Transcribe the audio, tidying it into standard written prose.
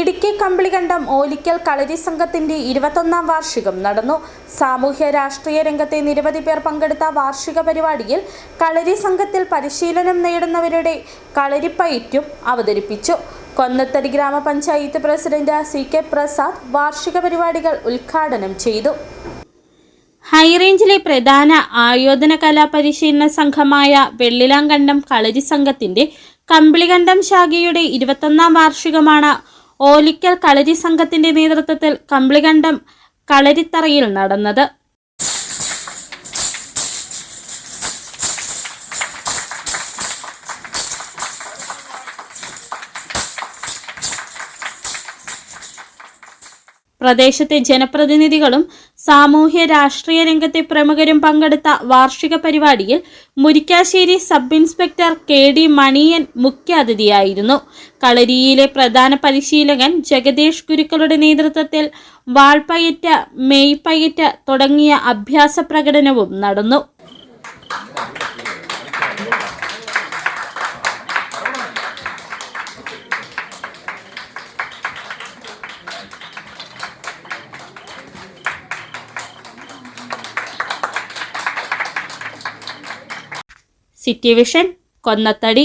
ഇടുക്കി കമ്പിളികണ്ടം ഓലിക്കൽ കളരി സംഘത്തിന്റെ 21ാം വാർഷികം നടന്നു. സാമൂഹ്യ രാഷ്ട്രീയ രംഗത്തെ നിരവധി പേർ പങ്കെടുത്ത വാർഷിക പരിപാടിയിൽ കളരി സംഘത്തിൽ പരിശീലനം നേടുന്നവരുടെ കളരിപ്പയറ്റും അവതരിപ്പിച്ചു. കൊന്നത്തടി ഗ്രാമപഞ്ചായത്ത് പ്രസിഡന്റ് CK പ്രസാദ് വാർഷിക പരിപാടികൾ ഉദ്ഘാടനം ചെയ്തു. ഹൈറേഞ്ചിലെ പ്രധാന ആയോധന കലാ പരിശീലന സംഘമായ വെള്ളിലാങ്കണ്ടം കളരി സംഘത്തിന്റെ കമ്പിളികണ്ടം ശാഖയുടെ 21ാം വാർഷികമാണ് ഓലിക്കൽ കളരി സംഘത്തിന്റെ നേതൃത്വത്തിൽ കമ്പിളികണ്ടം കളരിത്തറയിൽ നടന്നത്. പ്രദേശത്തെ ജനപ്രതിനിധികളും സാമൂഹ്യ രാഷ്ട്രീയ രംഗത്തെ പ്രമുഖരും പങ്കെടുത്ത വാർഷിക പരിപാടിയിൽ Murickassery sub inspector KD Maniyan മുഖ്യാതിഥിയായിരുന്നു. കളരിയിലെ പ്രധാന പരിശീലകൻ ജഗദീഷ് ഗുരുക്കളുടെ നേതൃത്വത്തിൽ വാൾപ്പയറ്റ്, മെയ്പയറ്റ് തുടങ്ങിയ അഭ്യാസ പ്രകടനവും നടന്നു. City vision, Konnathady.